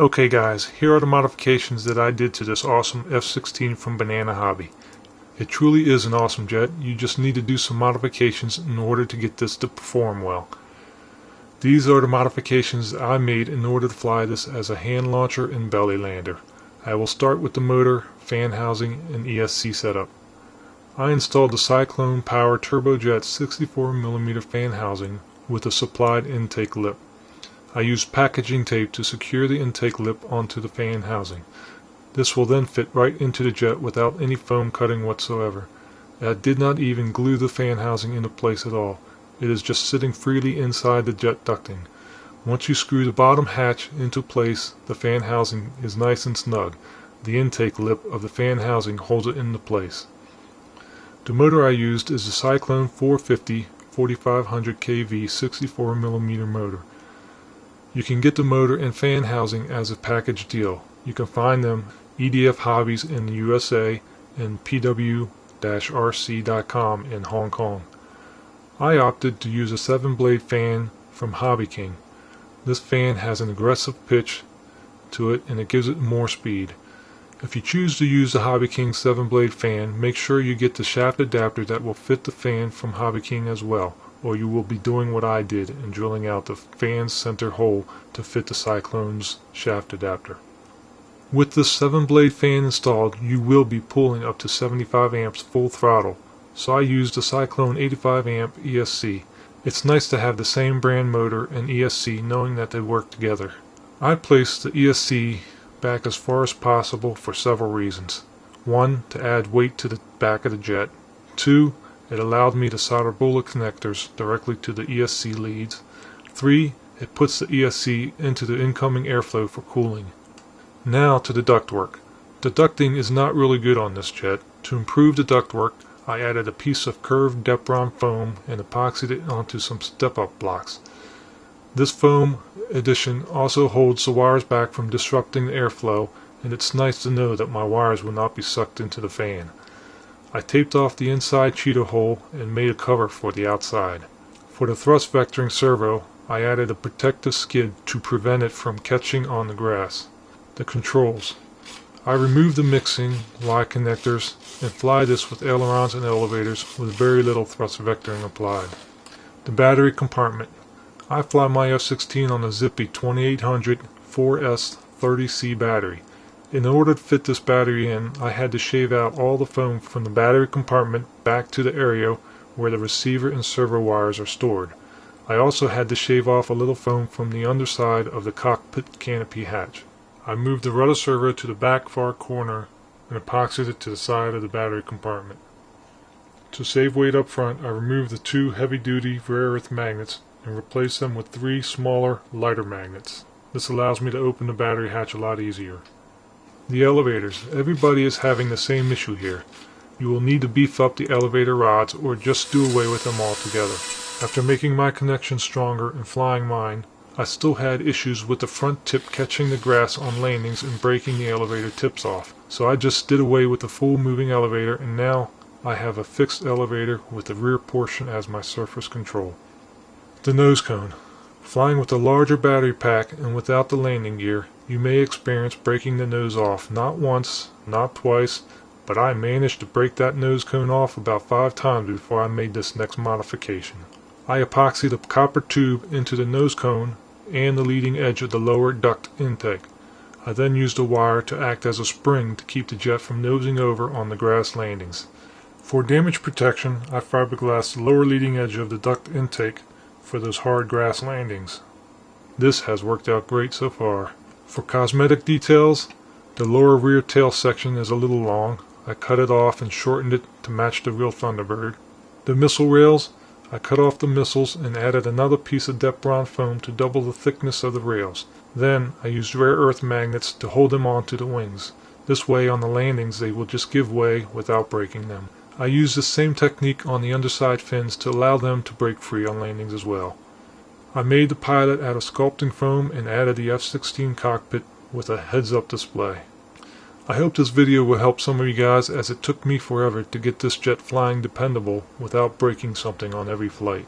Okay guys, here are the modifications that I did to this awesome F-16 from Banana Hobby. It truly is an awesome jet. You just need to do some modifications in order to get this to perform well. These are the modifications I made in order to fly this as a hand launcher and belly lander. I will start with the motor, fan housing, and ESC setup. I installed the Cyclone Power Turbojet 64mm fan housing with a supplied intake lip. I used packaging tape to secure the intake lip onto the fan housing. This will then fit right into the jet without any foam cutting whatsoever. I did not even glue the fan housing into place at all. It is just sitting freely inside the jet ducting. Once you screw the bottom hatch into place, the fan housing is nice and snug. The intake lip of the fan housing holds it into place. The motor I used is the Cyclone 450 4500 kV 64mm motor. You can get the motor and fan housing as a package deal. You can find them EDF Hobbies in the USA and pw-rc.com in Hong Kong. I opted to use a 7-blade fan from Hobby King. This fan has an aggressive pitch to it and it gives it more speed. If you choose to use the Hobby King 7-blade fan, make sure you get the shaft adapter that will fit the fan from Hobby King as well, or you will be doing what I did and drilling out the fan's center hole to fit the Cyclone's shaft adapter. With this 7-blade fan installed, you will be pulling up to 75 amps full throttle, so I used the Cyclone 85 amp ESC. It's nice to have the same brand motor and ESC knowing that they work together. I placed the ESC back as far as possible for several reasons. 1. To add weight to the back of the jet. 2. It allowed me to solder bullet connectors directly to the ESC leads. 3. It puts the ESC into the incoming airflow for cooling. Now to the ductwork. The ducting is not really good on this jet. To improve the ductwork, I added a piece of curved Depron foam and epoxied it onto some step-up blocks. This foam addition also holds the wires back from disrupting the airflow, and it's nice to know that my wires will not be sucked into the fan. I taped off the inside cheater hole and made a cover for the outside. For the thrust vectoring servo, I added a protective skid to prevent it from catching on the grass. The controls. I removed the mixing Y connectors and fly this with ailerons and elevators with very little thrust vectoring applied. The battery compartment. I fly my F-16 on a zippy 2800 4S30C battery. In order to fit this battery in, I had to shave out all the foam from the battery compartment back to the area where the receiver and servo wires are stored. I also had to shave off a little foam from the underside of the cockpit canopy hatch. I moved the rudder servo to the back far corner and epoxied it to the side of the battery compartment. To save weight up front, I removed the 2 heavy-duty rare earth magnets and replaced them with 3 smaller, lighter magnets. This allows me to open the battery hatch a lot easier. The elevators. Everybody is having the same issue here. You will need to beef up the elevator rods or just do away with them altogether. After making my connection stronger and flying mine, I still had issues with the front tip catching the grass on landings and breaking the elevator tips off. So I just did away with the full moving elevator, and now I have a fixed elevator with the rear portion as my surface control. The nose cone. Flying with a larger battery pack and without the landing gear, you may experience breaking the nose off, not once, not twice, but I managed to break that nose cone off about 5 times before I made this next modification. I epoxied a copper tube into the nose cone and the leading edge of the lower duct intake. I then used a wire to act as a spring to keep the jet from nosing over on the grass landings. For damage protection, I fiberglassed the lower leading edge of the duct intake for those hard grass landings. This has worked out great so far. For cosmetic details, the lower rear tail section is a little long. I cut it off and shortened it to match the real Thunderbird. The missile rails, I cut off the missiles and added another piece of Depron foam to double the thickness of the rails. Then I used rare earth magnets to hold them onto the wings. This way on the landings they will just give way without breaking them. I used the same technique on the underside fins to allow them to break free on landings as well. I made the pilot out of sculpting foam and added the F-16 cockpit with a heads-up display. I hope this video will help some of you guys, as it took me forever to get this jet flying dependable without breaking something on every flight.